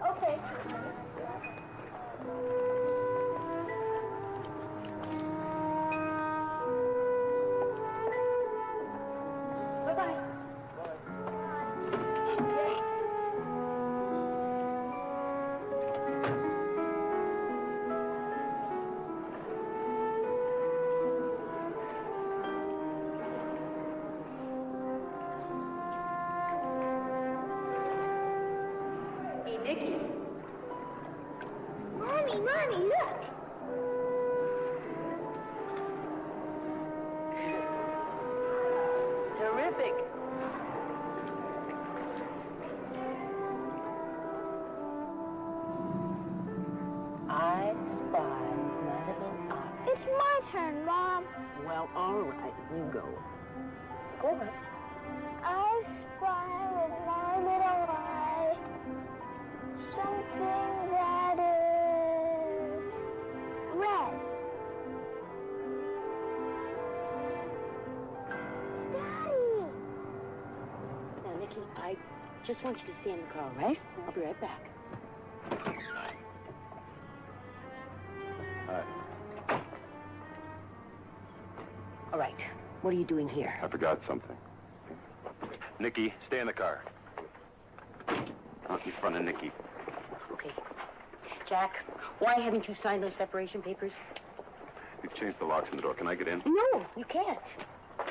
Okay. Bye-bye. Hey, Nicky. Mommy, look. Terrific. I spy my little eye. It's my turn, Mom. Well, all right, you go. Go ahead. I spy with my little eye something that is red. It's Daddy. Now, Nicky, I just want you to stay in the car, all right? I'll be right back. Hi. All right. What are you doing here? I forgot something. Nicky, stay in the car. Not in front of Nicky. Okay. Jack, why haven't you signed those separation papers? You've changed the locks in the door. Can I get in? No, you can't.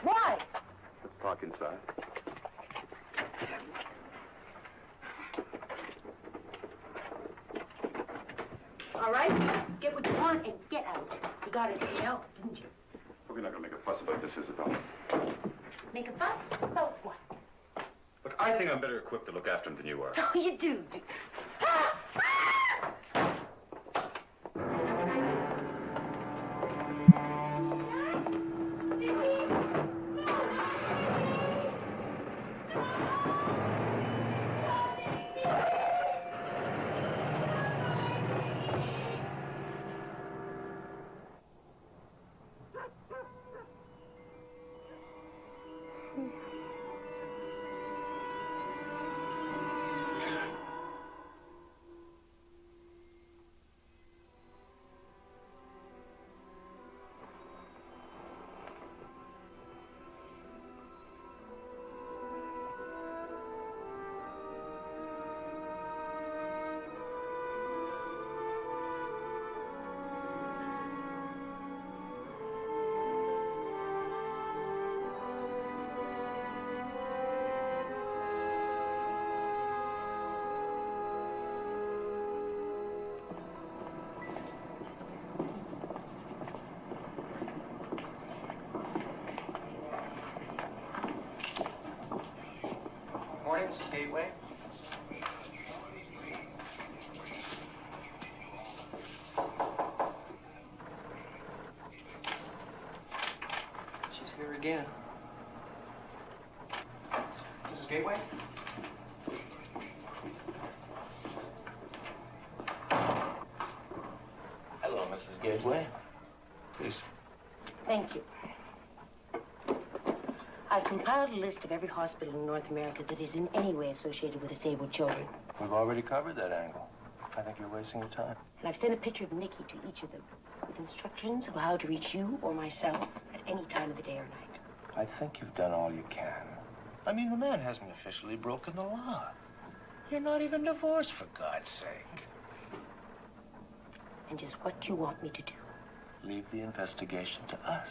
Why? Let's talk inside. All right. Get what you want and get out. You got anything else, didn't you? We're not going to make a fuss about this, Isabel. Make a fuss? About what? Look, I think I'm better equipped to look after him than you are. Oh, you do. Morning, this is Gateway. She's here again. Mrs. Gateway? Hello, Mrs. Gateway. Please. Thank you. I've compiled a list of every hospital in North America that is in any way associated with disabled children. We've already covered that angle. I think you're wasting your time. And I've sent a picture of Nicky to each of them with instructions of how to reach you or myself at any time of the day or night. I think you've done all you can. I mean, the man hasn't officially broken the law. You're not even divorced, for God's sake. And just what do you want me to do? Leave the investigation to us.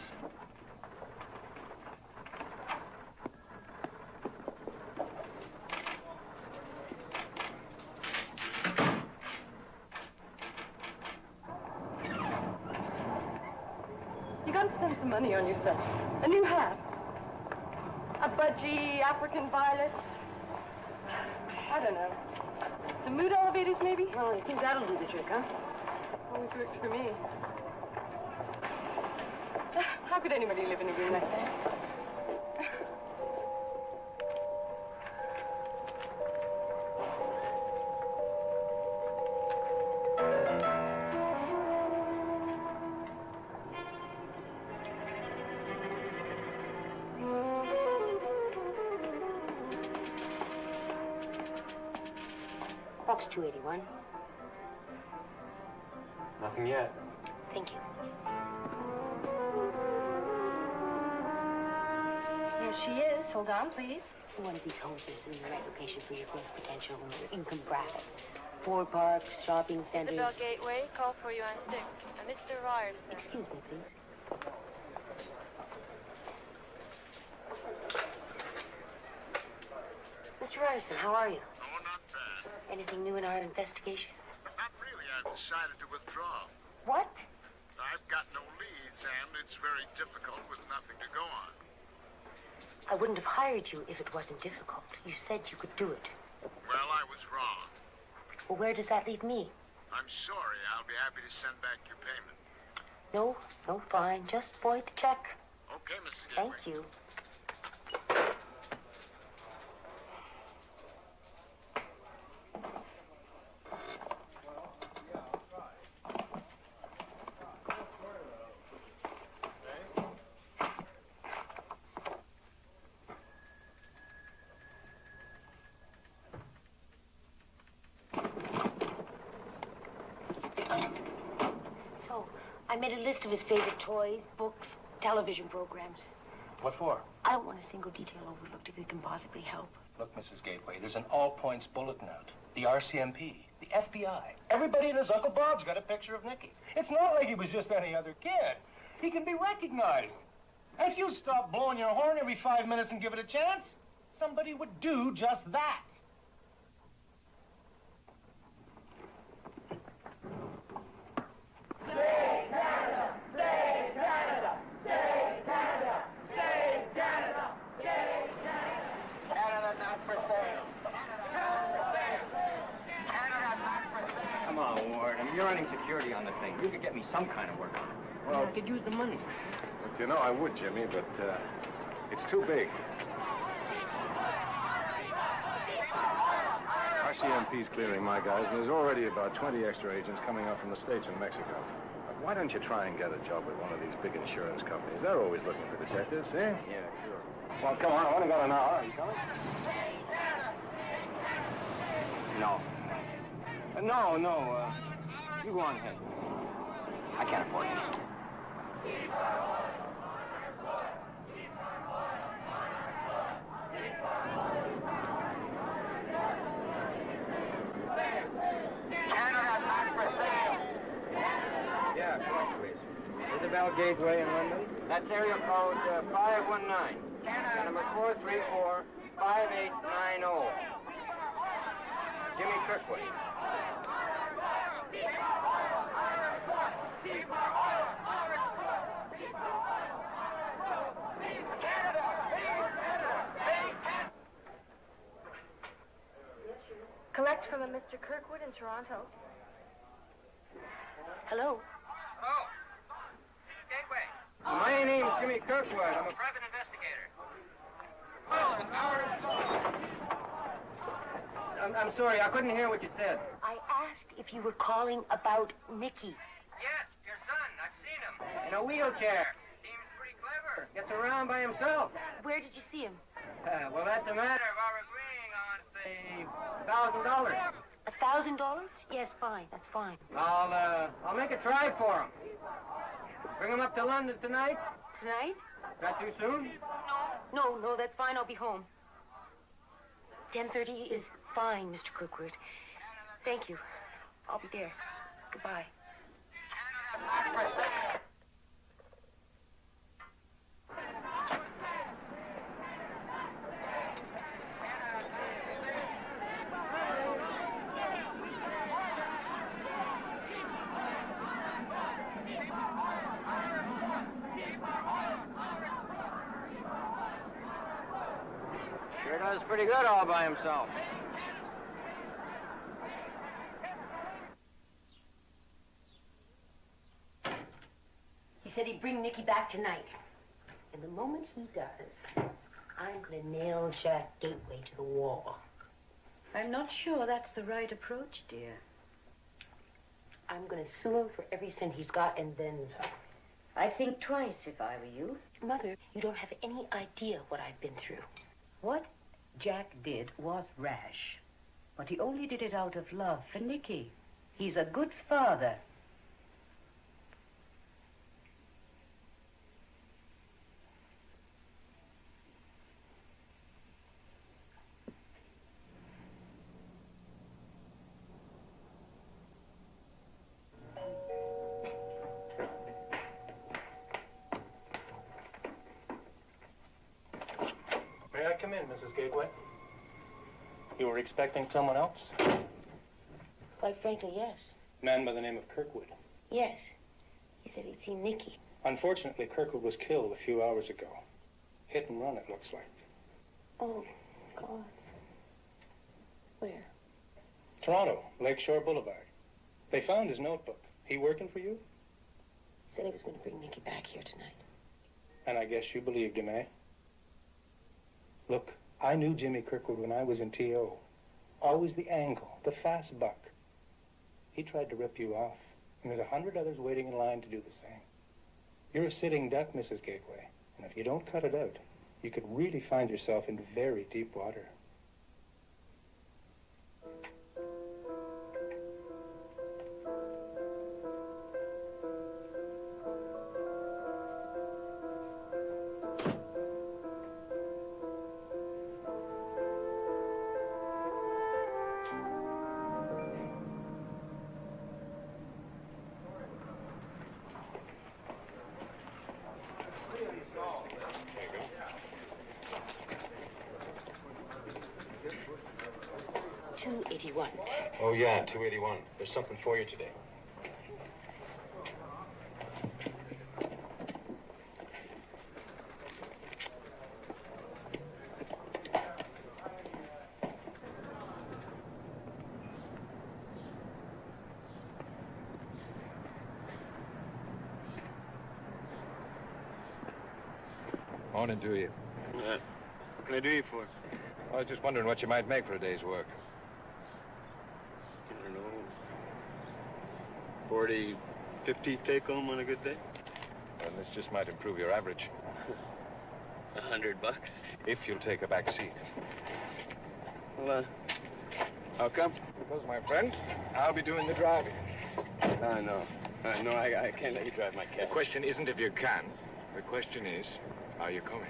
You gotta spend some money on yourself. A new hat. A budgie African violet. I don't know. Some mood elevators, maybe? Oh, you think that'll do the trick, huh? Always works for me. How could anybody live in a room like that? Box 281. Nothing yet. Thank you. Yes, she is. Hold on, please. One of these homes is in the right location for your growth potential and your income bracket. Ford parks, shopping centers. Isabel Gateway, call for you on 6. Mr. Ryerson. Excuse me, please. Mr. Ryerson, how are you? Oh, not bad. Anything new in our investigation? Not really. I've decided to withdraw. What? I've got no leads, and it's very difficult with nothing to go on. I wouldn't have hired you if it wasn't difficult. You said you could do it. Well, I was wrong. Well, where does that leave me? I'm sorry. I'll be happy to send back your payment. No, fine. Just void the check. Okay, Mrs. Gateway. Thank you. So, I made a list of his favorite toys, books, television programs. What for? I don't want a single detail overlooked if it can possibly help. Look, Mrs. Gateway, there's an all-points bulletin out. The RCMP, the FBI. Everybody and his Uncle Bob's got a picture of Nicky. It's not like he was just any other kid. He can be recognized. And if you stop blowing your horn every 5 minutes and give it a chance, somebody would do just that. Come on, Ward. I mean, you're running security on the thing. You could get me some kind of work on it. Well, I could use the money. But you know I would, Jimmy, but it's too big. RCMP's clearing my guys, and there's already about 20 extra agents coming up from the States and Mexico. Why don't you try and get a job with one of these big insurance companies? They're always looking for detectives, eh? Yeah, sure. Well, come on, I've only got an hour. Are you coming? No. No. You go on ahead. I can't afford it. Yeah, correct, please. Isabel Gateway in London. That's area code 519. Number 434-5890. Jimmy Kirkwood. Collect from a Mr. Kirkwood in Toronto. Hello? Hello. Gateway. My name's Jimmy Kirkwood. I'm a private investigator. I'm sorry, I couldn't hear what you said. I asked if you were calling about Nicky. Yes, your son. I've seen him. In a wheelchair. Seems pretty clever. Gets around by himself. Where did you see him? Well, that's a matter of our agreeing on, say, $1,000. $1,000? Yes, fine. That's fine. I'll make a try for him. Bring him up to London tonight. Tonight? Not too soon? No, that's fine. I'll be home. 10:30 is fine, Mr. Kirkwood. Thank you. I'll be there. Goodbye. Sure does pretty good all by himself. He said he'd bring Nicky back tonight. And the moment he does, I'm going to nail Jack Gateway to the wall. I'm not sure that's the right approach, dear. I'm going to sue him for every cent he's got and then some. I'd think twice if I were you. Mother, you don't have any idea what I've been through. What Jack did was rash. But he only did it out of love for Nicky. He's a good father. May I come in, Mrs. Gateway? You were expecting someone else? Quite frankly, yes. Man by the name of Kirkwood. Yes. He said he'd seen Nicky. Unfortunately, Kirkwood was killed a few hours ago. Hit and run, it looks like. Oh, God. Where? Toronto, Lakeshore Boulevard. They found his notebook. He working for you? He said he was going to bring Nicky back here tonight. And I guess you believed him, eh? Look, I knew Jimmy Kirkwood when I was in T.O. Always the angle, the fast buck. He tried to rip you off, and there's 100 others waiting in line to do the same. You're a sitting duck, Mrs. Gateway, and if you don't cut it out, you could really find yourself in very deep water. $2.81. Oh, yeah, 281. There's something for you today. Morning to you. What can I do you for? I was just wondering what you might make for a day's work. I don't know. 40, 50 take home on a good day? Well, this just might improve your average. $100. If you'll take a back seat. Well, how come? Because, my friend, I'll be doing the driving. No, I can't let you drive my The cab. question isn't if you can. The question is, are you coming?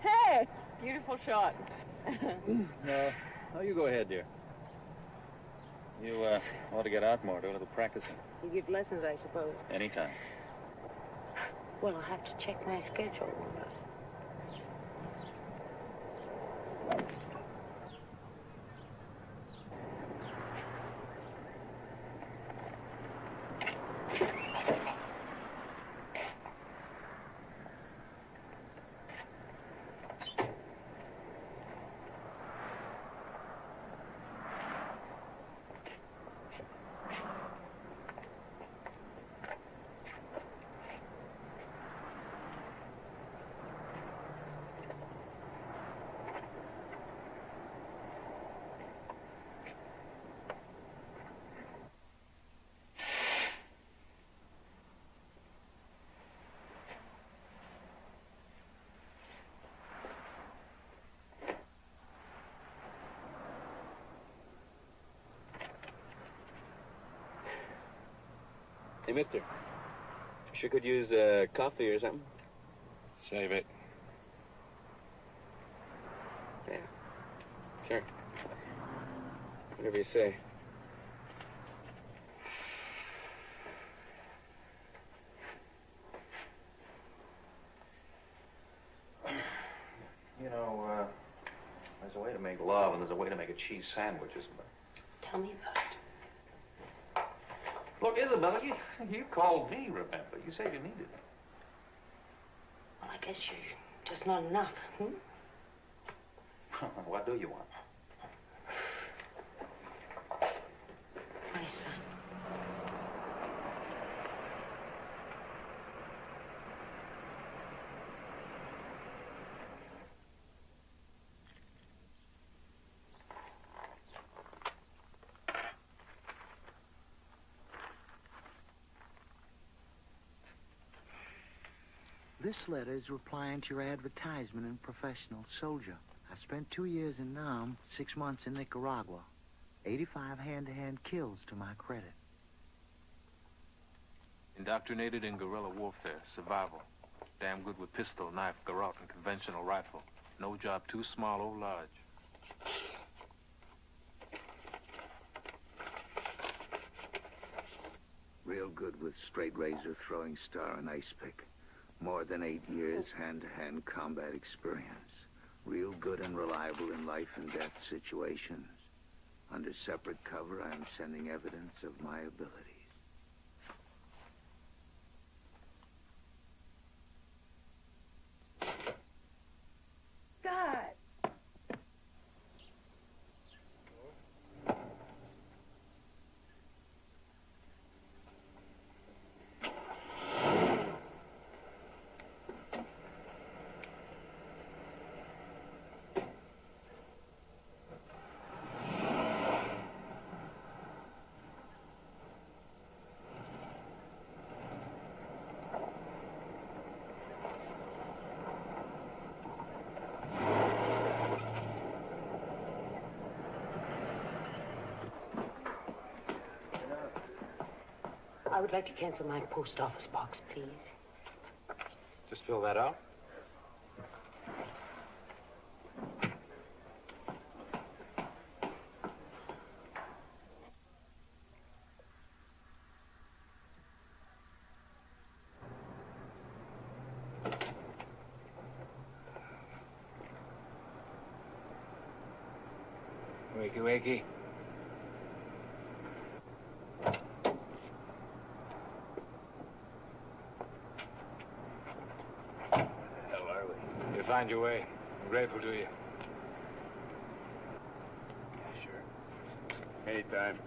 Hey, beautiful shot. No, you go ahead, dear. You ought to get out more, do a little practicing. You give lessons, I suppose. Anytime. Well, I'll have to check my schedule. Hey, mister. Sure could use coffee or something. Save it. Yeah. Sure. Whatever you say. You know, there's a way to make love and there's a way to make a cheese sandwich, isn't there? Tell me about it. Look, Isabel, you called me, remember? You said you needed me. Well, I guess you're just not enough. What do you want? My son. This letter is replying to your advertisement in Professional Soldier. I spent 2 years in Nam, 6 months in Nicaragua. 85 hand-to-hand kills to my credit. Indoctrinated in guerrilla warfare, survival. Damn good with pistol, knife, garrote, and conventional rifle. No job too small or large. Real good with straight razor, throwing star, and ice pick. More than 8 years hand-to-hand combat experience. Real good and reliable in life and death situations. Under separate cover, I am sending evidence of my abilities. God. I would like to cancel my post office box, please. Just fill that out. Wakey, wakey. You find your way. I'm grateful to you. Yeah, sure. Anytime.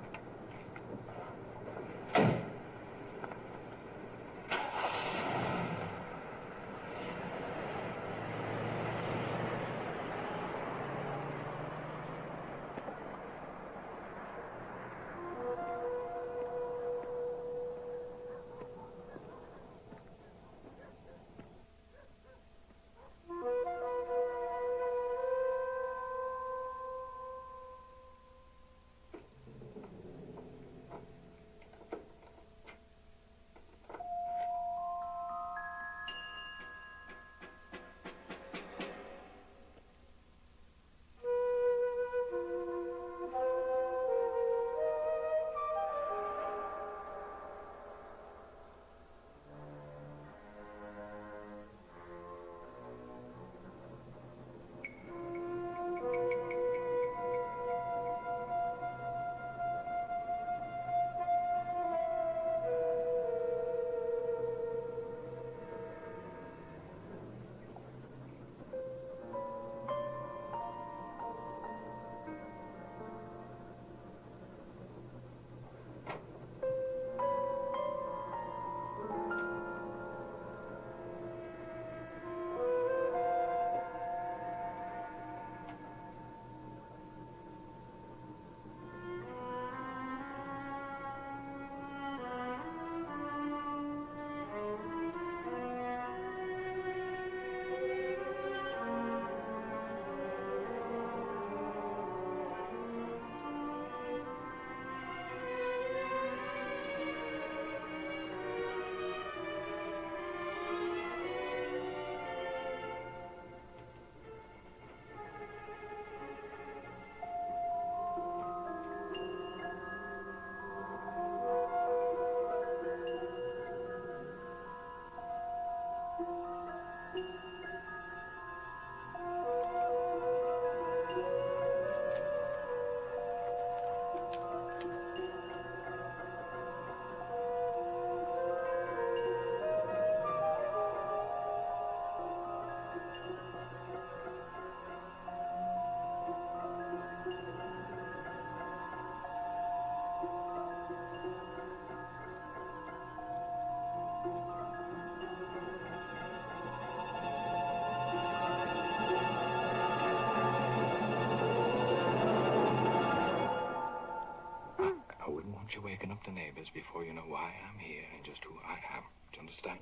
know why I'm here and just who I am. Do you understand?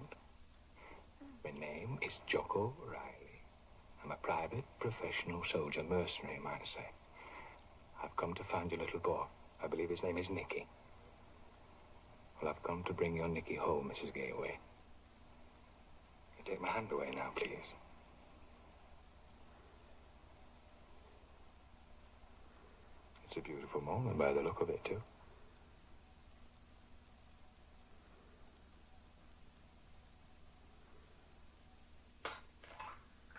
My name is Jocko Riley. I'm a private, professional soldier, mercenary, might I say. I've come to find your little boy. I believe his name is Nicky. Well, I've come to bring your Nicky home, Mrs. Gateway. You take my hand away now, please. It's a beautiful moment by the look of it, too.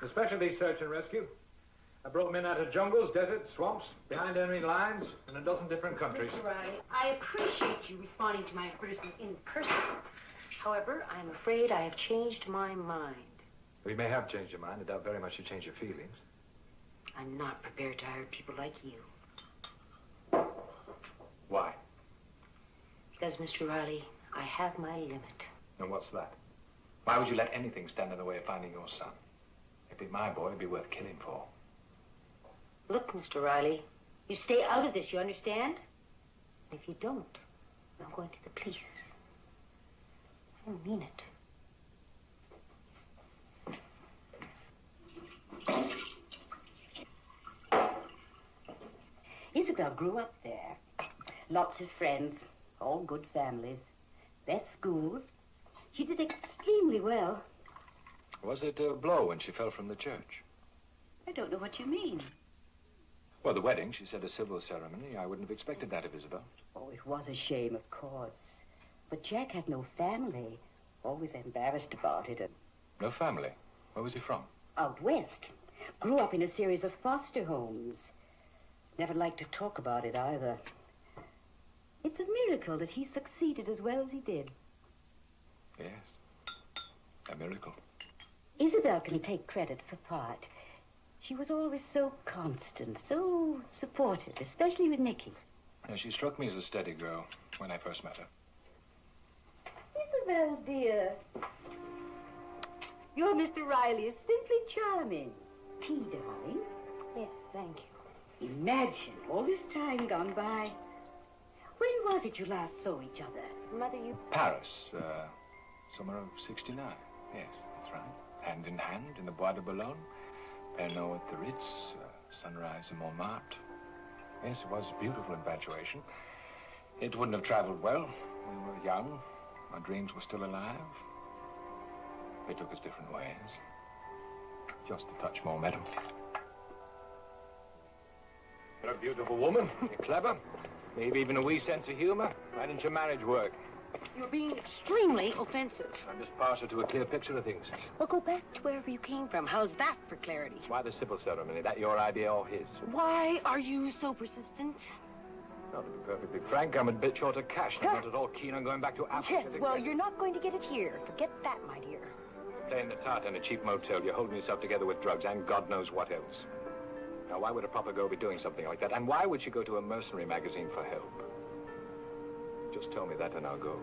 The specialty search and rescue. I brought men out of jungles, deserts, swamps, behind enemy lines, in a dozen different countries. Mr. Riley, I appreciate you responding to my advertisement in person. However, I'm afraid I have changed my mind. Well, you may have changed your mind. I doubt very much you changed your feelings. I'm not prepared to hire people like you. Why? Because, Mr. Riley, I have my limit. And what's that? Why would you let anything stand in the way of finding your son? If he'd my boy, it'd be worth killing for. Look, Mr. Riley, you stay out of this, you understand? If you don't, I'm going to the police. I mean it. Isabel grew up there. Lots of friends, all good families. Best schools. She did extremely well. Was it a blow when she fell from the church? I don't know what you mean. Well, the wedding, she said a civil ceremony. I wouldn't have expected that of Isabel. Oh, it was a shame, of course. But Jack had no family. Always embarrassed about it. No family? Where was he from? Out west. Grew up in a series of foster homes. Never liked to talk about it either. It's a miracle that he succeeded as well as he did. Yes. A miracle. Isabel can take credit for part. She was always so constant, so supportive, especially with Nicky. Yeah, she struck me as a steady girl when I first met her. Isabel, dear. Your Mr. Riley is simply charming. Tea, darling? Yes, thank you. Imagine all this time gone by. When was it you last saw each other? Mother, you... Paris, summer of '69. Yes, that's right. Hand in hand in the Bois de Boulogne. Pernod at the Ritz, sunrise in Montmartre. Yes, it was a beautiful infatuation. It wouldn't have traveled well. We were young. Our dreams were still alive. They took us different ways. Just a touch more met 'em. You're a beautiful woman. You're clever. Maybe even a wee sense of humor. Why didn't your marriage work? You're being extremely offensive. I'm just partial to a clear picture of things. Well, go back to wherever you came from. How's that for clarity? Why the civil ceremony? That your idea or his? Why are you so persistent? Well, to be perfectly frank, I'm a bit short of cash. I'm not at all keen on going back to Africa. Yes, well, you're not going to get it here. Forget that, my dear. Playing the tart in a cheap motel, you're holding yourself together with drugs and God knows what else. Now, why would a proper girl be doing something like that? And why would she go to a mercenary magazine for help? Just tell me that and I'll go.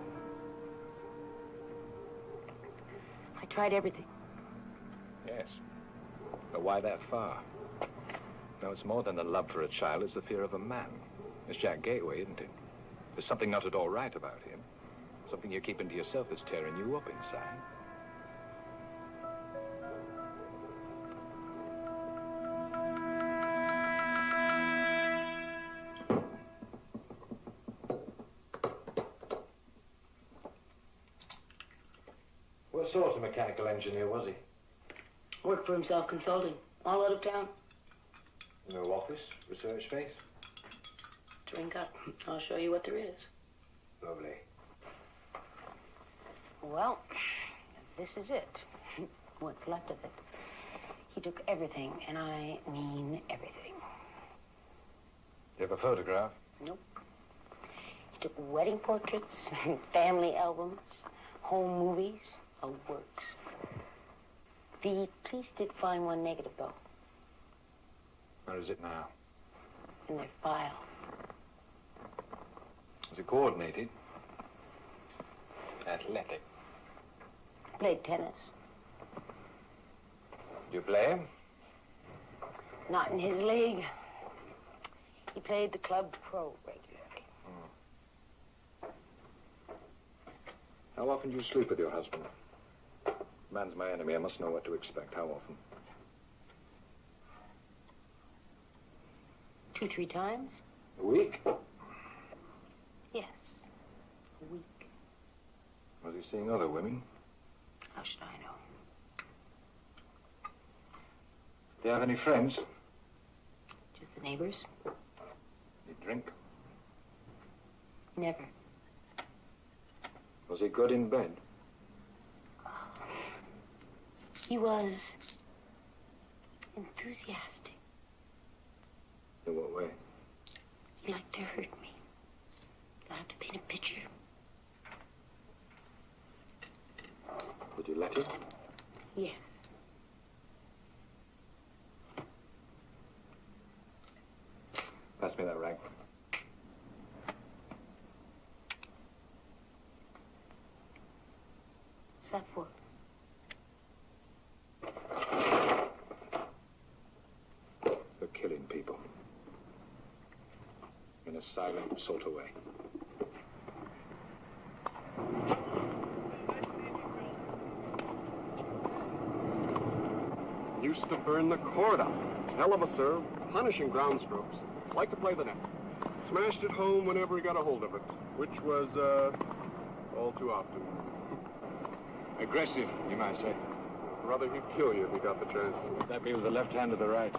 I tried everything. Yes. But why that far? No, it's more than the love for a child. It's the fear of a man. It's Jack Gateway, isn't it? There's something not at all right about him. Something you're keeping to yourself that's tearing you up inside. What sort of mechanical engineer was he? Worked for himself consulting. All out of town. No office, research space? Drink up. I'll show you what there is. Lovely. Well, this is it. What's left of it. He took everything, and I mean everything. You have a photograph? Nope. He took wedding portraits, family albums, home movies, works. The police did find one negative, though. Where is it now? In their file. Was it coordinated? Athletic. Played tennis. Do you play him? Not in his league. He played the club pro regularly. How often do you sleep with your husband? Man's my enemy. I must know what to expect. How often? 2, 3 times. A week? Yes, a week. Was he seeing other women? How should I know? Do you have any friends? Just the neighbors? You drink? Never. Was he good in bed? He was enthusiastic. In what way? He liked to hurt me. I have to paint a picture. Would you let him? Yes. Pass me that rag. What's that for? For killing people. In a silent sort of way. Used to burn the cord out. Hell of a serve. Punishing ground strokes. Like to play the net. Smashed it home whenever he got a hold of it, which was, all too often. Aggressive, you might say. Brother, he'd kill you if he got the chance. Would that be with the left hand or the right?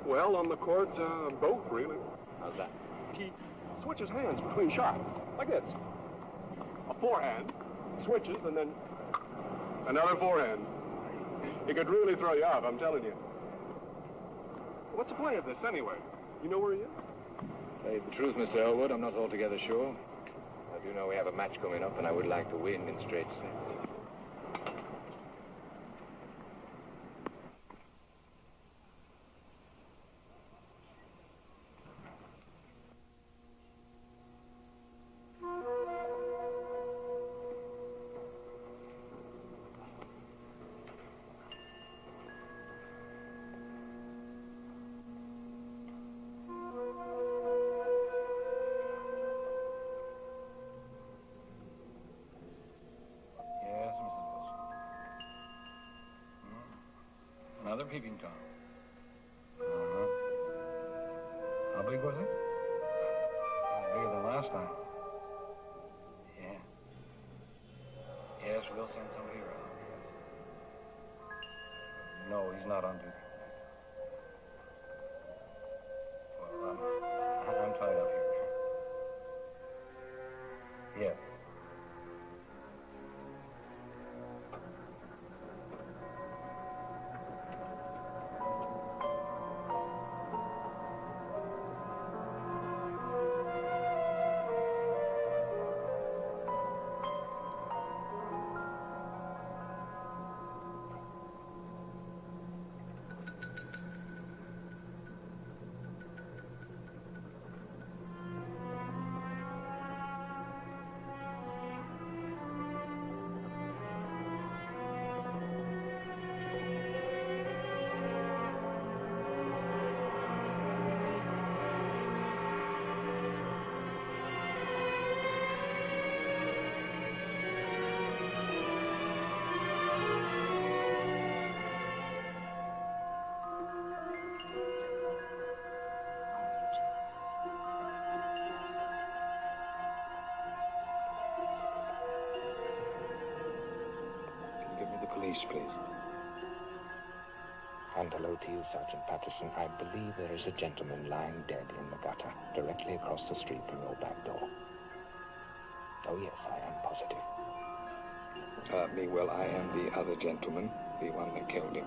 Well, on the court, both, really. How's that? He switches hands between shots, like this. A forehand, switches, and then another forehand. He could really throw you off, I'm telling you. What's the play of this, anyway? You know where he is? Tell you the truth, Mr. Elwood, I'm not altogether sure. I do know we have a match coming up, and I would like to win in straight sets. Another peeping Tom. Uh-huh. How big was it? Bigger than last time. Yeah. Yes, we'll send somebody around. No, he's not on duty. Well, I'm tied up here. Yeah. Police, please. And hello to you, Sergeant Patterson. I believe there is a gentleman lying dead in the gutter, directly across the street from your back door. Oh, yes, I am positive. Well, I am the other gentleman, the one that killed him.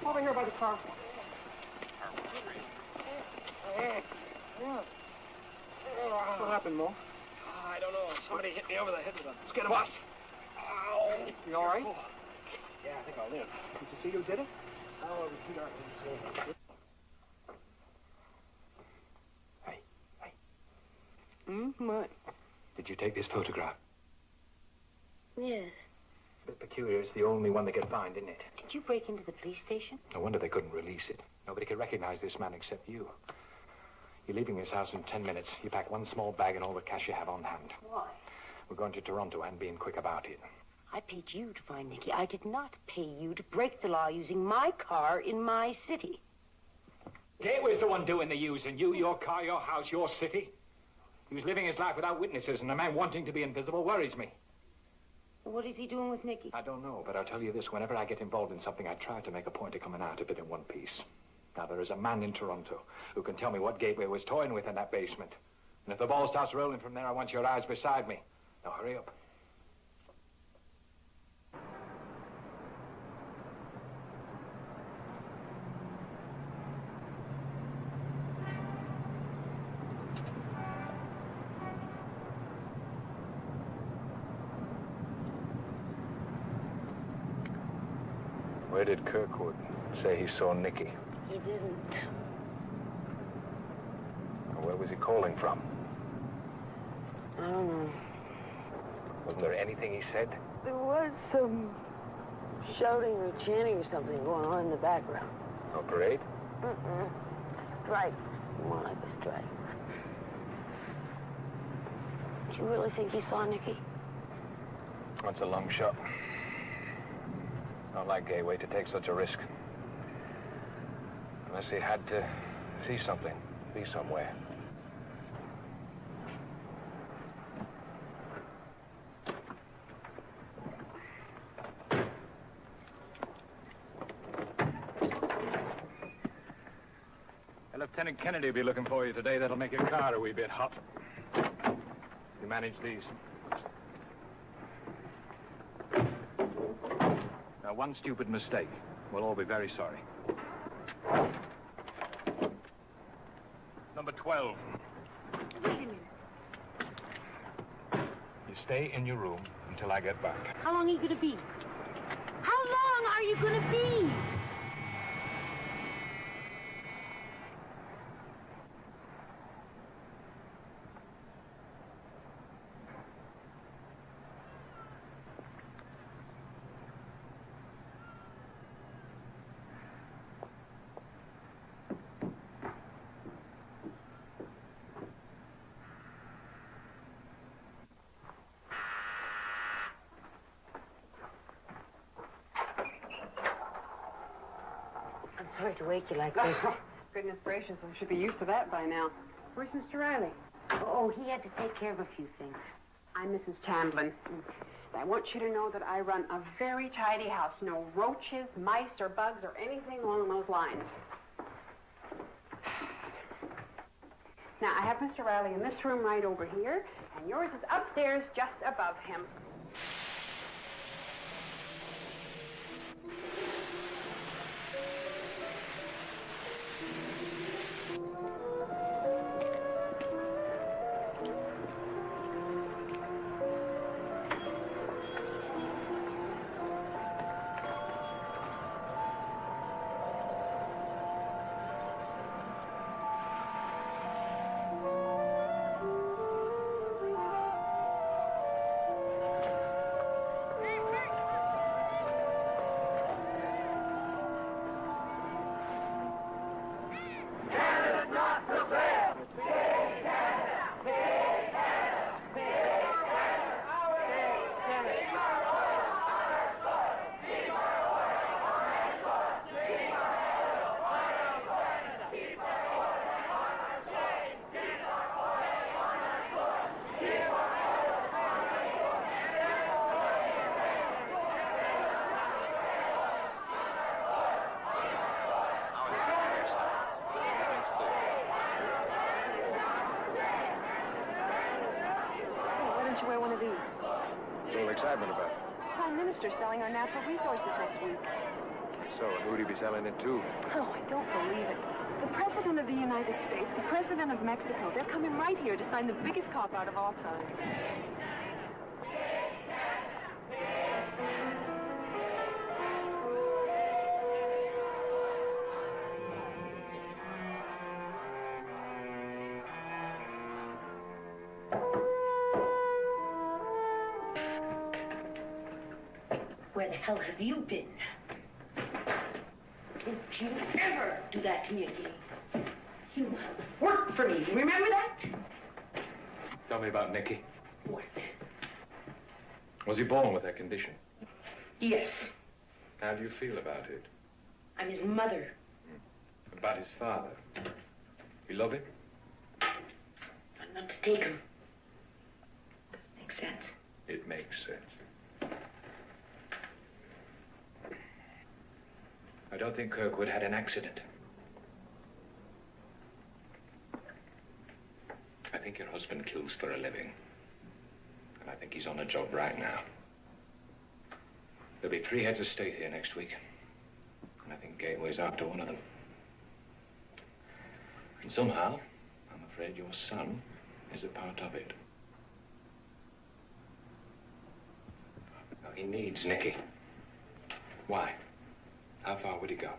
Over here by the car. happen, Mo? I don't know. Somebody hit me over the head with a skid of ice. Ow! You all right? Yeah, I think I'll live. Did you see who did it? Oh, the sweetheart didn't see. What? Did you take this photograph? Yes. A bit peculiar. It's the only one they could find, isn't it? Did you break into the police station? No wonder they couldn't release it. Nobody could recognize this man except you. You're leaving this house in 10 minutes. You pack one small bag and all the cash you have on hand. Why? We're going to Toronto and being quick about it. I paid you to find Nicky. I did not pay you to break the law using my car in my city. Gateway's the one doing the using. You, your car, your house, your city. He was living his life without witnesses, and a man wanting to be invisible worries me. What is he doing with Nicky? I don't know, but I'll tell you this. Whenever I get involved in something, I try to make a point of coming out of it in one piece. Now, there is a man in Toronto who can tell me what Gateway was toying with in that basement. And if the ball starts rolling from there, I want your eyes beside me. Now, hurry up. Where did Kirkwood say he saw Nicky? He didn't. Where was he calling from? I don't know. Wasn't there anything he said? There was some shouting or chanting or something going on in the background. No parade? Mm-mm. Strike. More like a strike. Do you really think he saw Nicky? That's a long shot. Not like Gateway to take such a risk. Unless he had to see something, be somewhere. Lieutenant Kennedy will be looking for you today. That'll make your car a wee bit hot. You manage these. Now, one stupid mistake. We'll all be very sorry. Number 12. You stay in your room until I get back. How long are you gonna be? How long are you gonna be? Sorry to wake you like this. Goodness gracious, I should be used to that by now. Where's Mr. Riley? Oh, he had to take care of a few things. I'm Mrs. Tamblin. I want you to know that I run a very tidy house. No roaches, mice, or bugs, or anything along those lines. Now, I have Mr. Riley in this room right over here, and yours is upstairs just above him. Excitement about it. Prime Minister's selling our natural resources next week. So, and who'd he be selling it to? Oh, I don't believe it. The President of the United States, the President of Mexico, they're coming right here to sign the biggest cop-out of all time. Where the hell have you been? Don't you ever do that to me again. You worked for me, remember that? Tell me about Nicky. What? Was he born with that condition? Yes, How do you feel about it? I'm his mother. About his father? You love him? I'm not to take him. Doesn't make sense. It makes sense. I don't think Kirkwood had an accident. I think your husband kills for a living. And I think he's on a job right now. There'll be 3 heads of state here next week. And I think Gateway's after one of them. And somehow, I'm afraid your son is a part of it. Now, he needs Nicky. Why? How far would he go?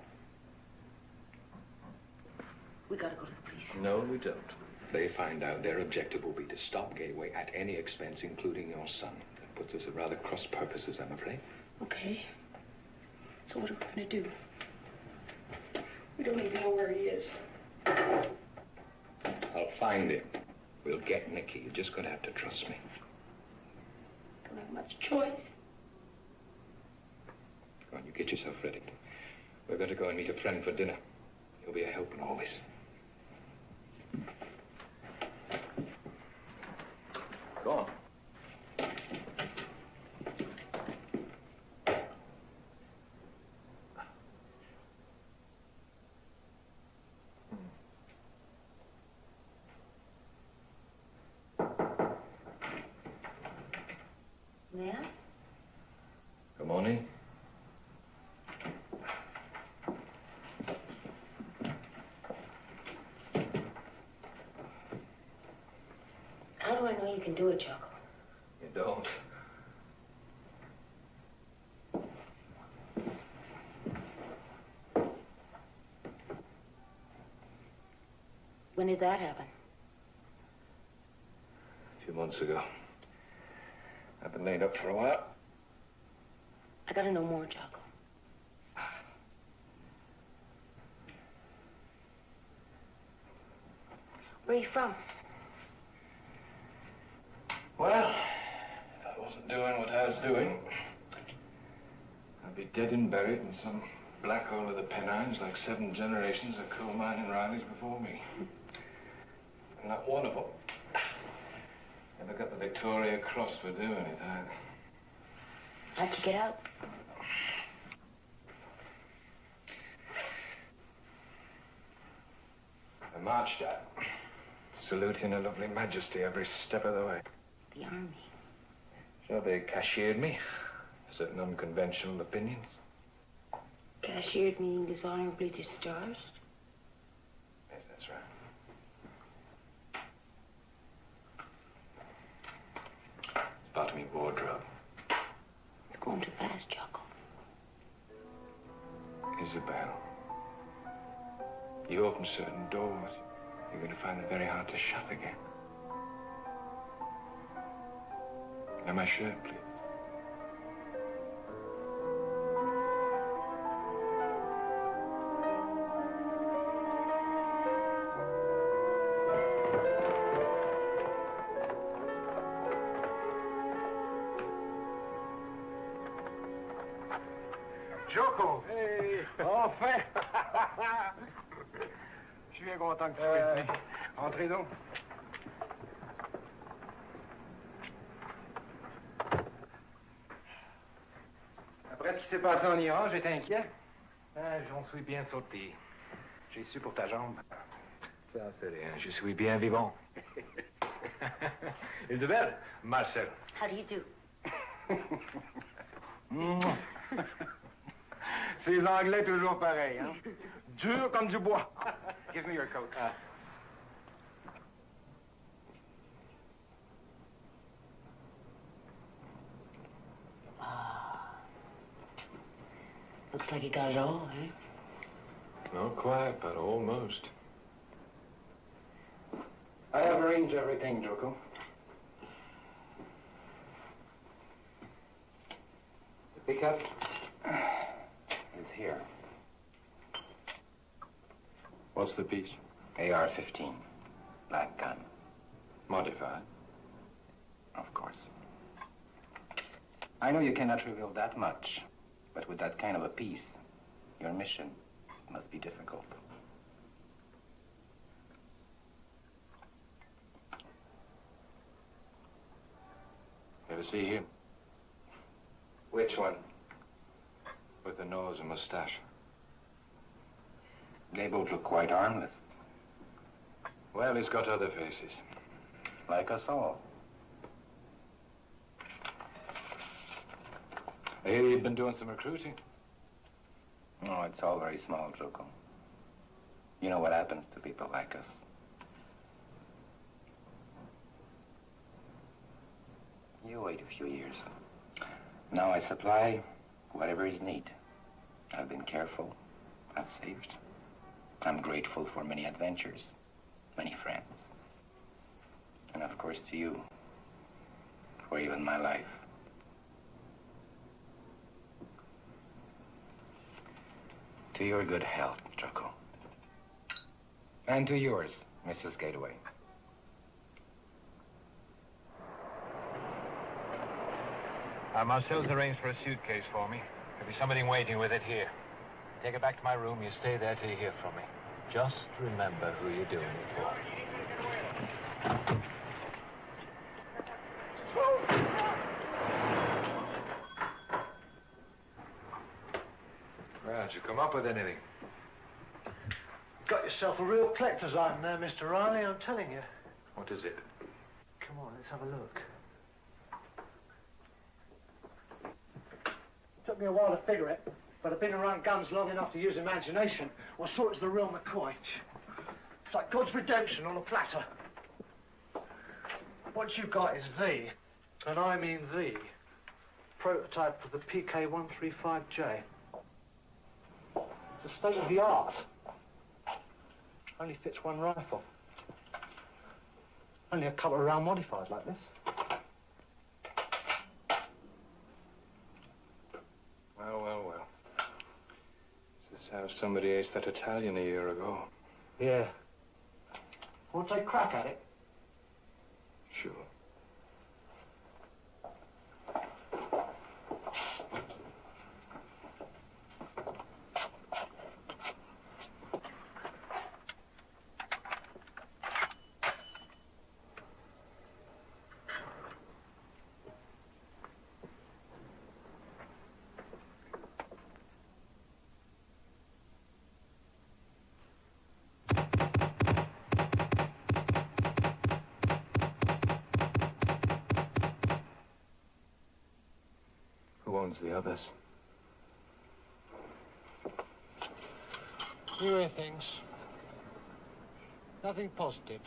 We gotta go to the police. No, we don't. If they find out, their objective will be to stop Gateway at any expense, including your son. That puts us at rather cross purposes, I'm afraid. Okay. So what are we gonna do? We don't even know where he is. I'll find him. We'll get Nicky. You're just gonna have to trust me. Don't have much choice. Come on, you get yourself ready. We're going to go and meet a friend for dinner. He'll be a help in all this. Go on. Yeah? Good morning. How do I know you can do it, Jocko? You don't. When did that happen? A few months ago. I've been laid up for a while. I gotta know more, Jocko. Where are you from? Well, if I wasn't doing what I was doing, I'd be dead and buried in some black hole of the Pennines like 7 generations of coal mining Rileys before me. And not one of them ever got the Victoria Cross for doing it, either. How'd you get out? I marched out, saluting Her Lovely Majesty every step of the way. The army. So they cashiered me for certain unconventional opinions. Cashiered meaning dishonorably discharged? Yes, that's right. It's part of me wardrobe. It's going too fast, Jocko. Isabel, you open certain doors, you're going to find them very hard to shut again. Now, my shirt, please. Jocko! Hey! Enfin! Je suis bien content que tu sois venu. Entrez donc. Après ce qui s'est passé en Iran, j'étais inquiet. J'en suis bien sorti. J'ai su pour ta jambe. Ça, c'est rien. Je suis bien vivant. Isabelle, Marcel. How do you do? Ces Anglais toujours pareils, hein? Dur comme du bois. Give me your coat. Looks like you got it all, eh? Not quite, but almost. I have arranged everything, Joko. The pickup is here. What's the piece? AR-15. Black gun. Modified. Of course. I know you cannot reveal that much, but with that kind of a piece, your mission must be difficult. Ever see him? Which one? With the nose and mustache. They both look quite harmless. Well, he's got other faces. Like us all. I hear you've been doing some recruiting. No, it's all very small, Joko. You know what happens to people like us. You wait a few years. Now I supply whatever is need. I've been careful. I've saved. I'm grateful for many adventures, many friends. And of course to you, for even my life. To your good health, Joko. And to yours, Mrs. Gateway. Marcel's arranged for a suitcase for me. There'll be somebody waiting with it here. Take it back to my room. You stay there till you hear from me. Just remember who you're doing it for. Well, did you come up with anything? Got yourself a real collector's item there, Mr. Riley, I'm telling you. What is it? Come on, let's have a look. Took me a while to figure it, but I've been around guns long enough to use imagination. Well, so is the real McCoy. It's like God's redemption on a platter. What you got is the, and I mean the, prototype of the PK-135J. It's a state of the art. Only fits one rifle. Only a couple of round modified like this. Well, well, well. This is how somebody aced that Italian a year ago. Yeah. Want to take a crack at it? Sure. Who owns the others? You hear things. Nothing positive.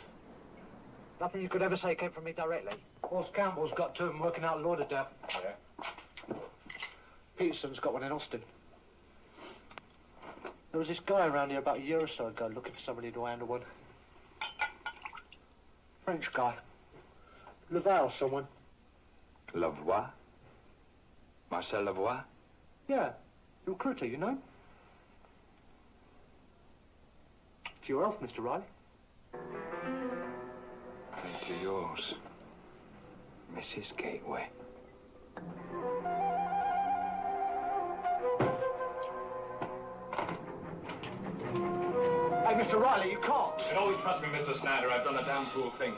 Nothing you could ever say came from me directly. Horse Campbell's got two of them working out in Lauderdale. Yeah? Peterson's got one in Austin. There was this guy around here about a year or so ago looking for somebody to handle one. French guy. Laval, someone. Lavoie? Marcel Lavoie? Yeah, recruiter, you know? To your health, Mr. Riley. And to yours, Mrs. Gateway. Hey, Mr. Riley, you can't. You can always trust me, Mr. Snyder. I've done a damn fool thing.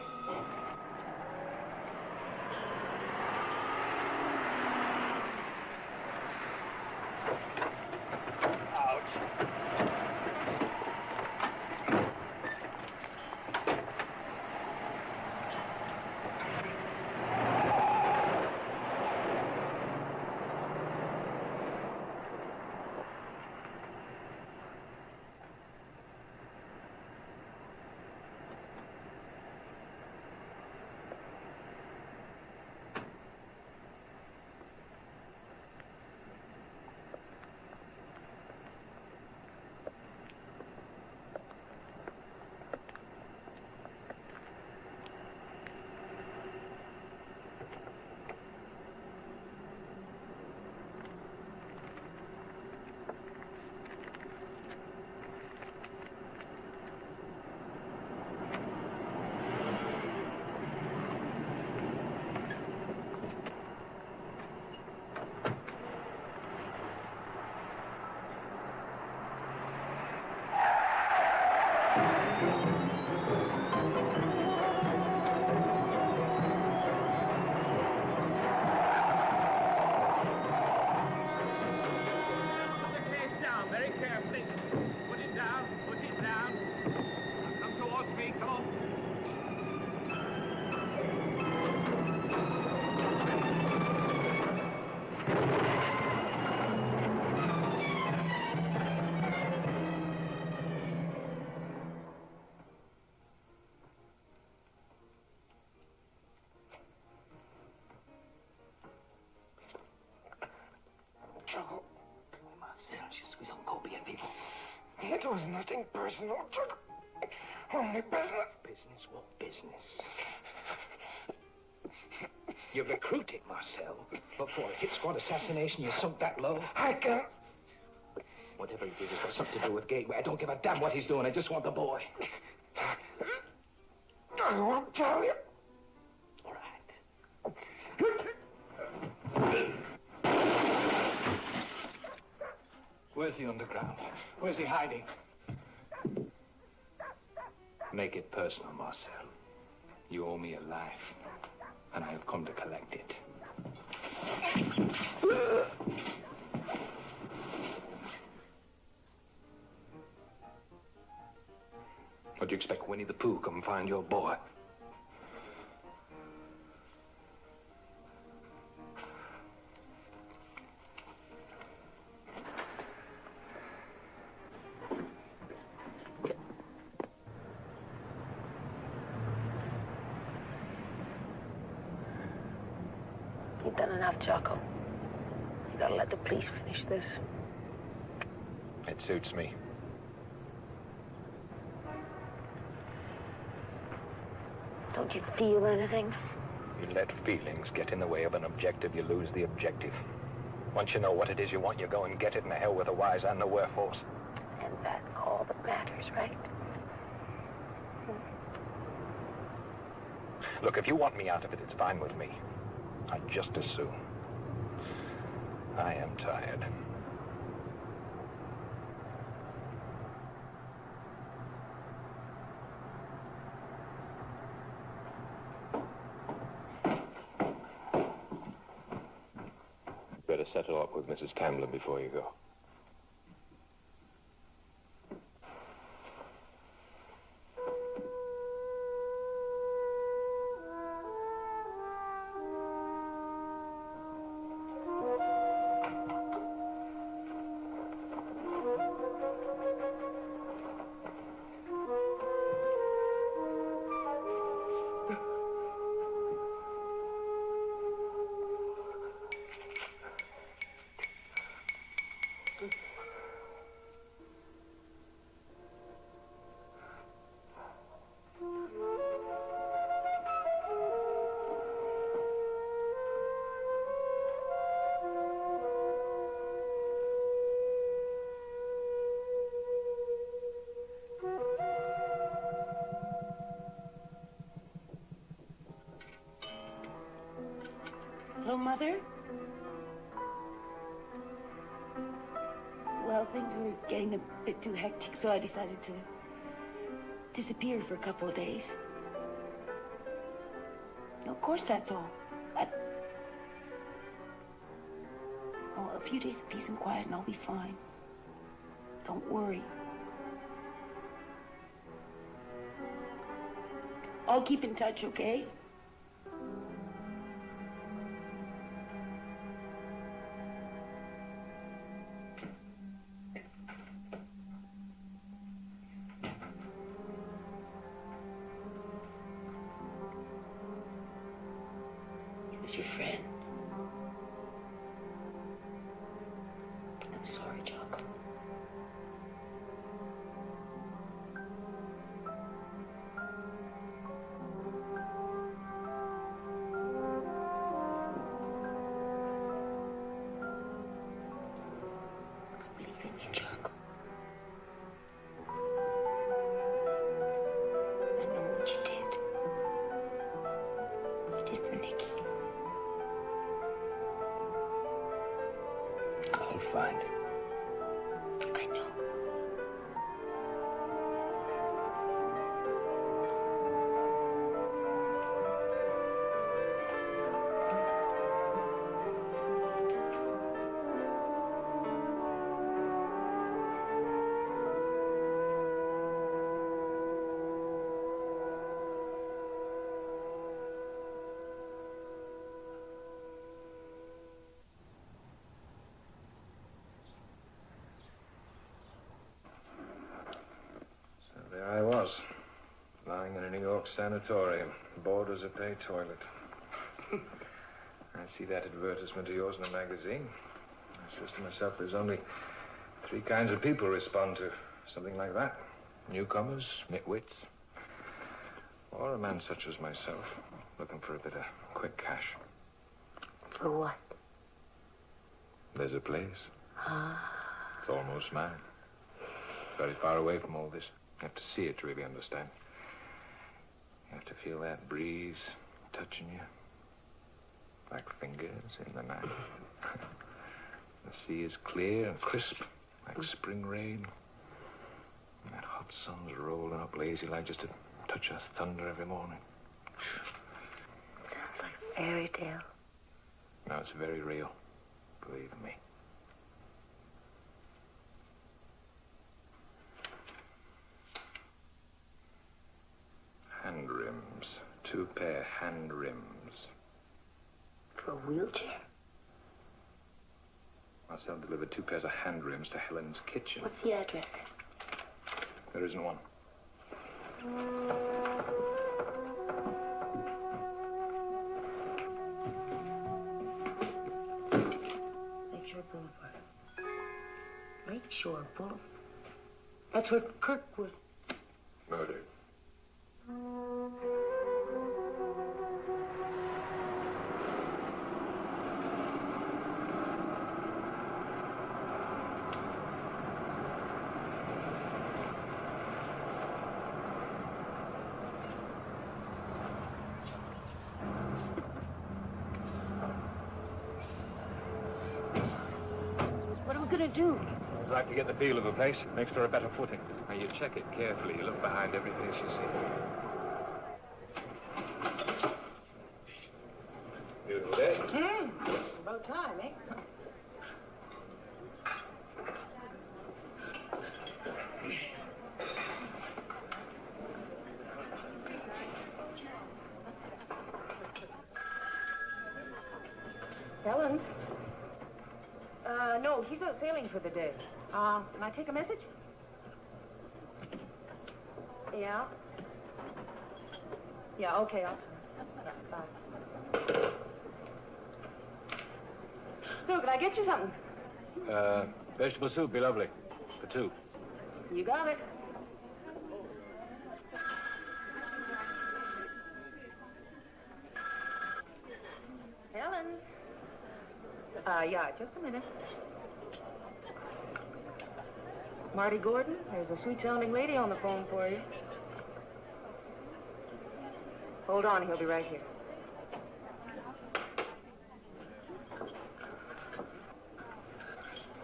Trouble. Marcel, je suis encore bien vivant. It was nothing personal, Chuck. Only business. Business? What business? You're recruiting, Marcel. But for a hit squad assassination, you sunk that low? I can't. Whatever it is, it's got something to do with Gateway. I don't give a damn what he's doing. I just want the boy. I won't tell you. All right. Where's the underground? Where's he hiding? Make it personal, Marcel. You owe me a life, and I have come to collect it. What do you expect Winnie the Pooh come find your boy? You've done enough, Jocko. You gotta let the police finish this. It suits me. Don't you feel anything? You let feelings get in the way of an objective, you lose the objective. Once you know what it is you want, you go and get it, and the hell with the whys and the wherefores. And that's all that matters, right? Look, if you want me out of it, it's fine with me. I'd just as soon. I am tired. Better settle up with Mrs. Tamlin before you go. Hello, Mother? Well, things were getting a bit too hectic, so I decided to disappear for a couple of days. Of course, that's all. Oh, a few days of peace and quiet and I'll be fine. Don't worry. I'll keep in touch, okay? Your friend. I'm sorry, Jocko. I believe in you, Jocko. I know what you did. You did for Nicky. I'll find him. I know. sanatorium. Boarders a pay toilet. I see that advertisement of yours in a magazine. I says to myself, there's only 3 kinds of people respond to something like that. Newcomers, nitwits, or a man such as myself, looking for a bit of quick cash. For what? There's a place. It's almost mine. Very far away from all this. You have to see it to really understand. You have to feel that breeze touching you. Like fingers in the night. The sea is clear and crisp, like spring rain. And that hot sun's rolling up lazy like just a touch of thunder every morning. Sounds like fairy tale. No, it's very real. Believe me. Hand rims. 2 pair hand rims. For a wheelchair? Marcel delivered 2 pairs of hand rims to Helen's kitchen. What's the address? There isn't one. Lakeshore Boulevard. Lakeshore Boulevard. That's where Kirkwood. Murdered. What are we gonna do? I'd like to get the feel of a place. Makes for a better footing. Now, you check it carefully. You look behind every face you see. Beautiful day. About time, eh? Helen's? No, he's out sailing for the day. Can I take a message? Yeah. Yeah, okay, bye. So, can I get you something? Vegetable soup, be lovely. For 2. You got it. Helen's? Yeah, just a minute. Marty Gordon, there's a sweet-sounding lady on the phone for you. Hold on, he'll be right here.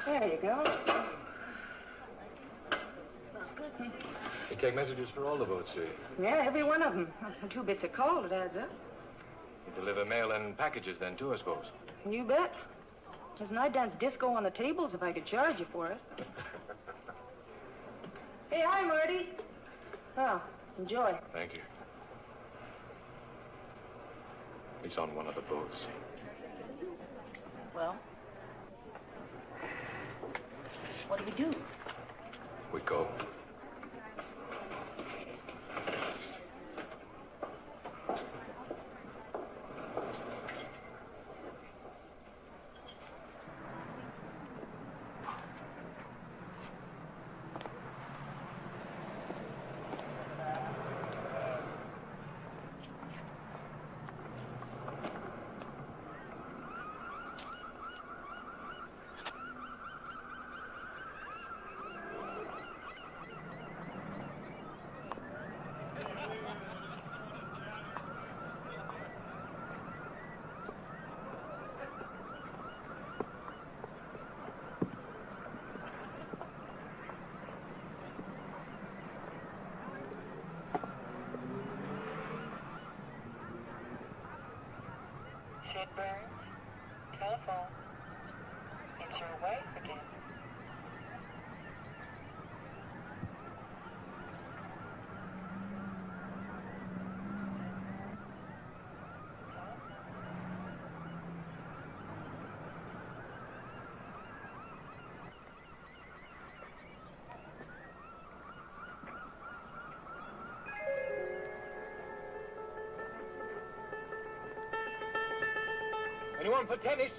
There you go. You take messages for all the boats, do you? Yeah, every one of them. 2 bits of coal, it adds up. You deliver mail and packages then, too, I suppose. You bet. Listen, I'd dance disco on the tables if I could charge you for it. Hey, hi, Marty. Oh, enjoy. Thank you. He's on one of the boats. Well, what do we do? We go. Sid Burns, telephone. It's your wife again. Anyone for tennis?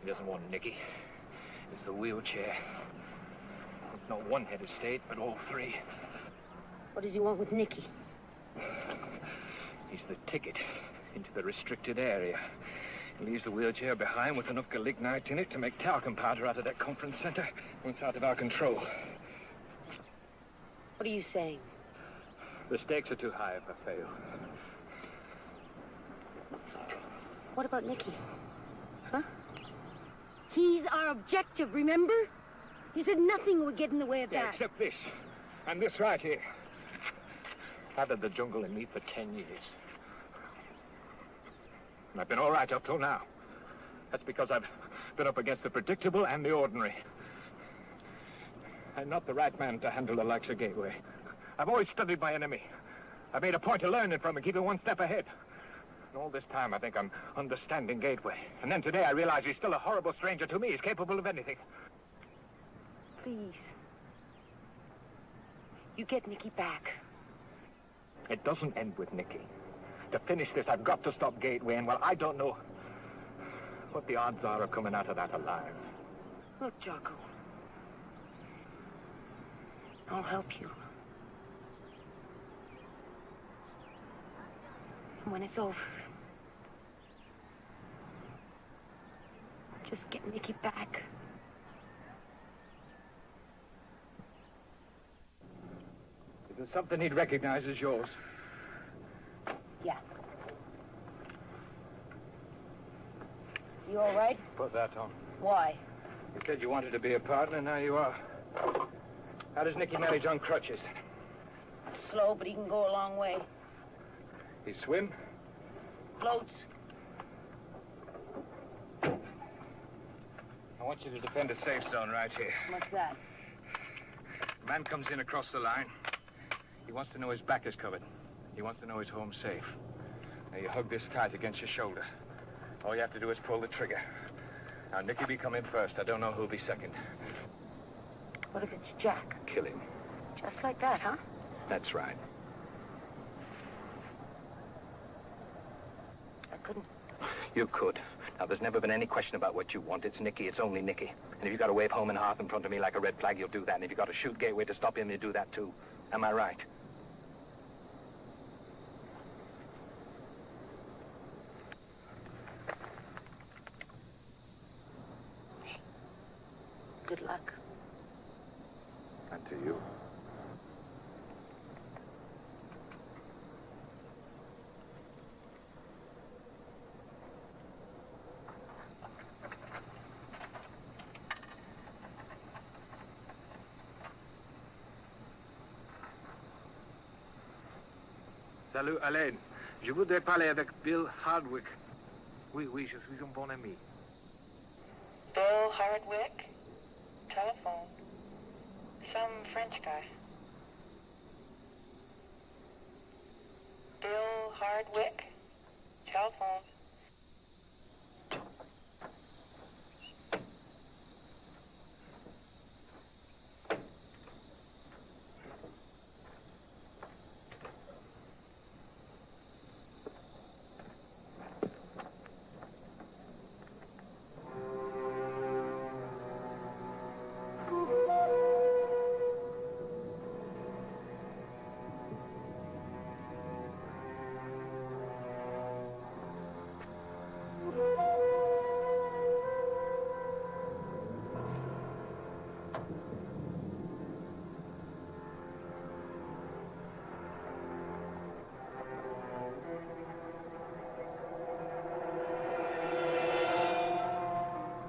He doesn't want Nicky. It's the wheelchair. It's not one head of state, but all three. What does he want with Nicky? He's the ticket into the restricted area. He leaves the wheelchair behind with enough galignite in it to make talcum powder out of that conference center when it's out of our control. What are you saying? The stakes are too high if I fail. What about Nicky? Huh? He's our objective, remember? You said nothing would get in the way of that. Except this. And this right here. I've had the jungle in me for 10 years. And I've been all right up till now. That's because I've been up against the predictable and the ordinary. I'm not the right man to handle the likes of Gateway. I've always studied my enemy. I've made a point of learning from him, keeping one step ahead. And all this time, I think I'm understanding Gateway. And then today, I realize he's still a horrible stranger to me. He's capable of anything. Please. You get Nicky back. It doesn't end with Nicky. To finish this, I've got to stop Gateway, and, well, I don't know what the odds are of coming out of that alive. Look, Jocko. I'll help you. When it's over, just get Nicky back. Is there something he'd recognize as yours? Yeah. You all right? Put that on. Why? You said you wanted to be a partner, now you are. How does Nicky manage on crutches? Slow, but he can go a long way. He swim? Floats. I want you to defend a safe zone right here. What's that? The man comes in across the line. He wants to know his back is covered. He wants to know his home's safe. Now, you hug this tight against your shoulder. All you have to do is pull the trigger. Now, Nicky be coming first. I don't know who'll be second. What if it's Jack? Kill him. Just like that, huh? That's right. I couldn't. You could. Now, there's never been any question about what you want. It's Nicky. It's only Nicky. And if you got to wave home and hearth in front of me like a red flag, you'll do that. And if you got to shoot Gateway to stop him, you do that, too. Am I right? good luck. And to you. Salut, Alain. Je voudrais parler avec Bill Hardwick. Oui, oui, je suis un bon ami. Bill Hardwick? Telephone. Some French guy. Bill Hardwick? Telephone.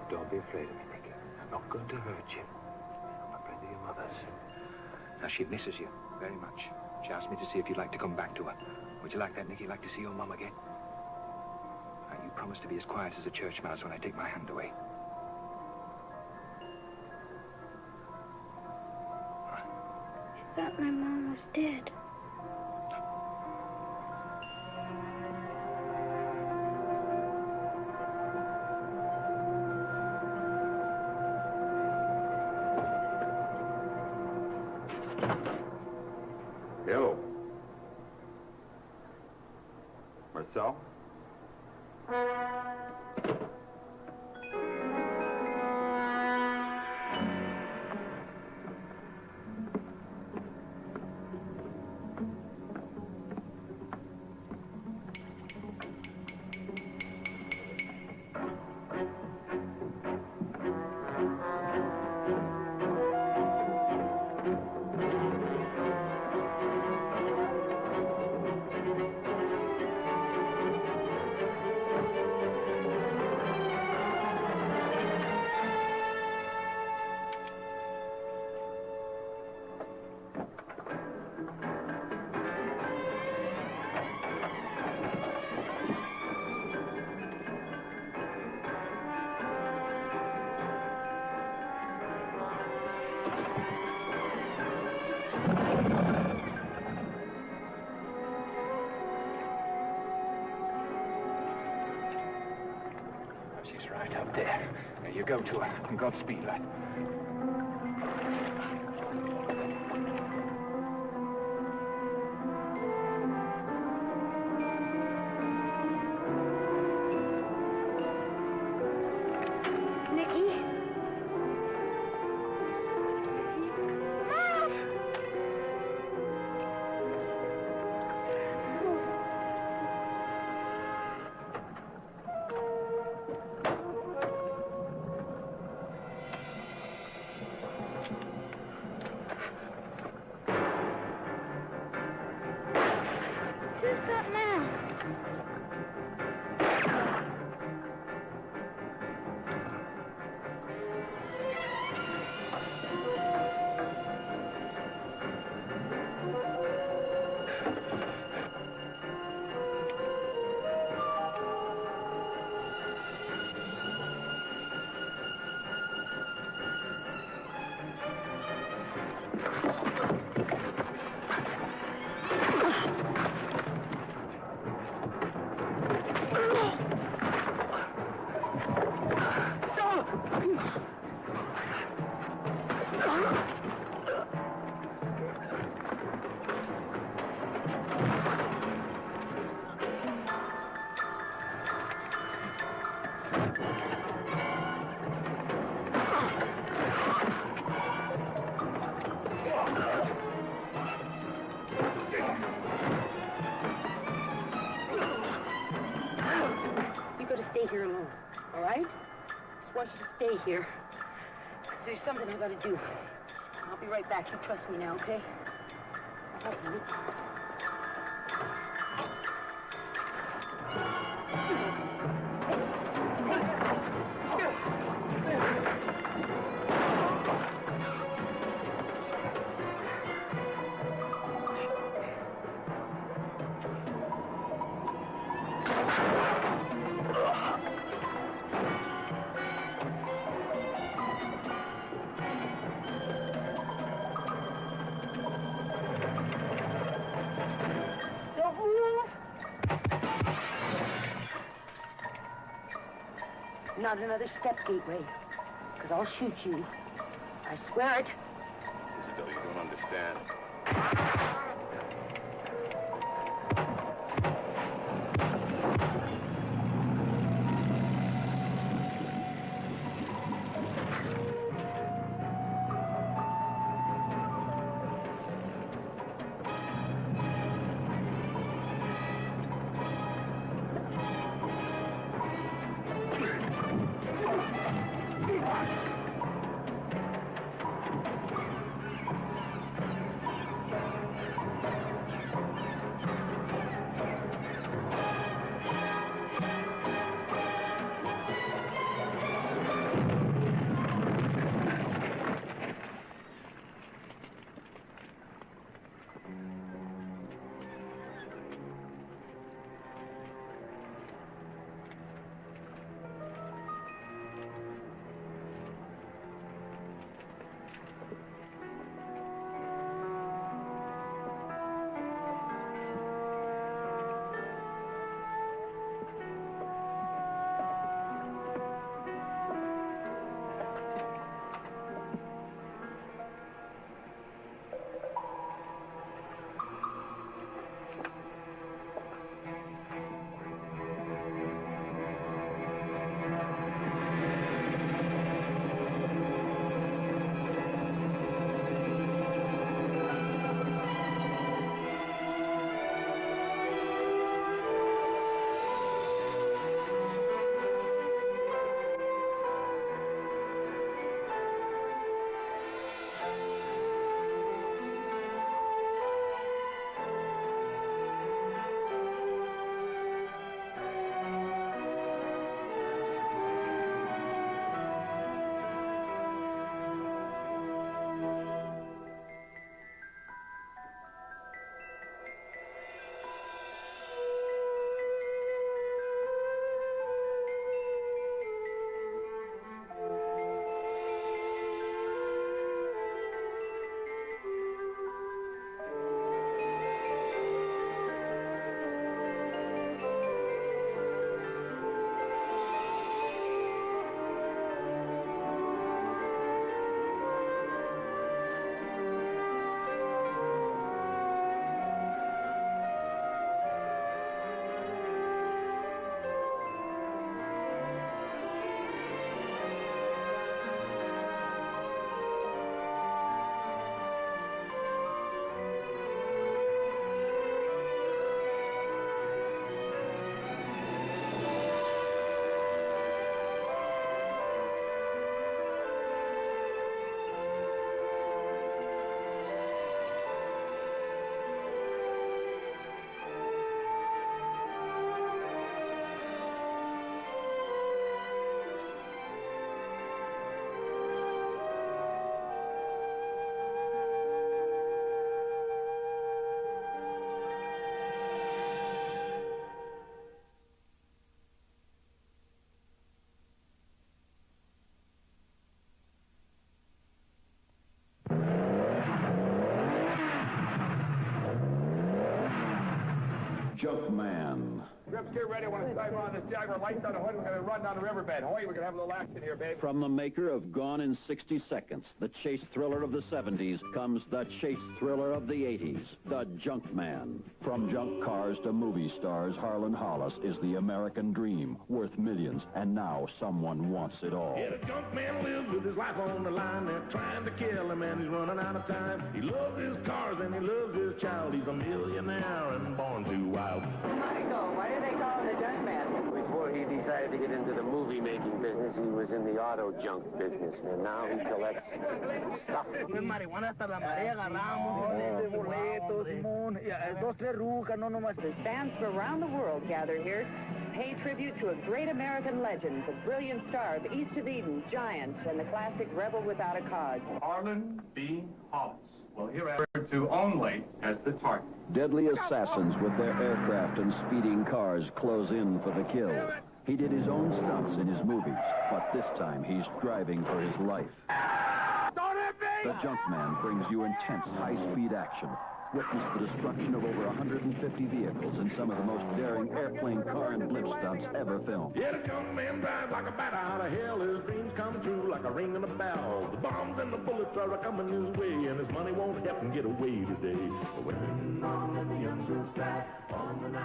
Don't be afraid of me, Nicky. I'm not going to hurt you. I'm a friend of your mother's. Now, she misses you very much. She asked me to see if you'd like to come back to her. Would you like that, Nicky? Like to see your mum again? Now, you promise to be as quiet as a church mouse when I take my hand away. I thought my mom was dead. Hello. Marcel? She's right up there. There you go to her. And Godspeed, lad. Nicky? Who's that now? You gotta stay here alone, all right? Just want you to stay here. There's something I gotta do. I'll be right back. You trust me now, okay? I love you. Not another step, Gateway, because I'll shoot you. I swear it. Isabel, you don't understand. Junkman. Grips, get ready. I want to dive on this Jaguar. Lights on the hood. We're going to run down the riverbed. Hoy, we're going to have a little action here, babe. From the maker of Gone in 60 Seconds, the chase thriller of the 70s, comes the chase thriller of the 80s, The Junkman. From junk cars to movie stars, Harlan Hollis is the American dream, worth millions, and now someone wants it all. Yeah, the Junkman lives with his life on the line. They're trying to kill him, and he's running out of time. He loves his cars, and he loves his child. He's a millionaire and born too wild. Michael, why do they call him the Junkman? Before he decided to get into the movie-making business, he was in the auto junk business, and now he collects stuff. Fans from around the world gather here to pay tribute to a great American legend, the brilliant star of East of Eden, Giant, and the classic Rebel Without a Cause. Arlen B. Hollis will here referred to only as the target. Deadly assassins with their aircraft and speeding cars close in for the kill. He did his own stunts in his movies, but this time he's driving for his life. The Junkman brings you intense high-speed action. Witness the destruction of over 150 vehicles in some of the most daring airplane, car, and blimp stunts ever filmed. Yeah, the young man drives like a bat out of hell. His dreams come true like a ring in a bell. The bombs and the bullets are coming his way, and his money won't help him get away today.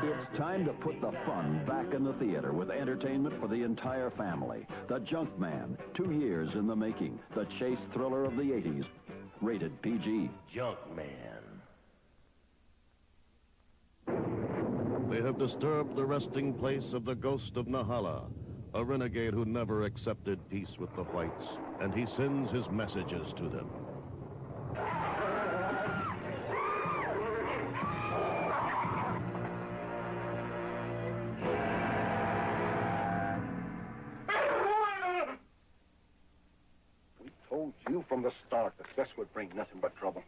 It's time to put the fun back in the theater with entertainment for the entire family. The Junkman, 2 years in the making. The chase thriller of the 80s. Rated PG. Junkman. They have disturbed the resting place of the ghost of Nahala, a renegade who never accepted peace with the whites, and he sends his messages to them. We told you from the start that this would bring nothing but trouble.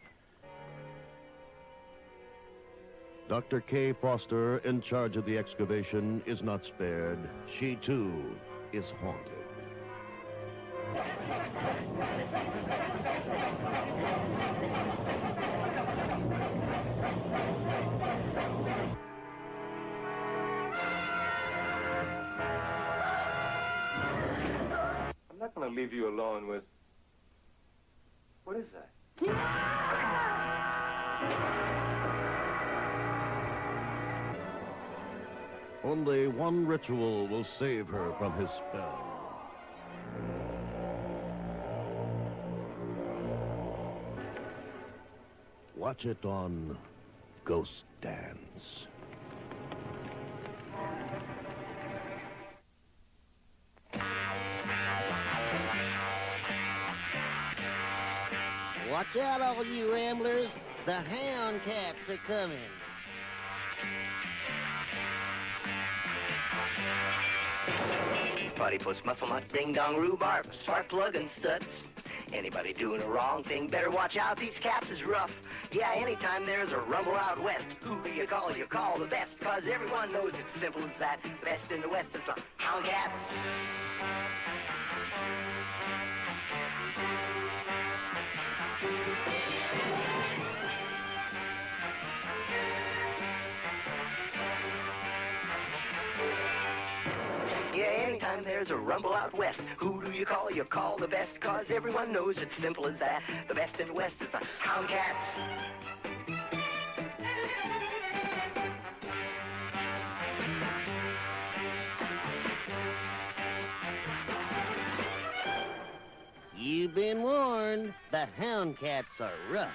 Dr. Kay Foster, in charge of the excavation, is not spared. She, too, is haunted. I'm not going to leave you alone with... What is that? Only one ritual will save her from his spell. Watch it on Ghost Dance. Watch out, all you ramblers. The hound cats are coming. Body puts muscle nut, ding dong rhubarb, spark plug and studs. Anybody doing a wrong thing better watch out, these cats is rough. Yeah, anytime there's a rumble out west, who do you call? You call the best, cause everyone knows it's simple as that. Best in the west is the hound cats. Yeah, anytime there's a rumble out west, who do you call? You call the best, cause everyone knows it's simple as that. The best in the west is the hound cats. You've been warned. The hound cats are rough.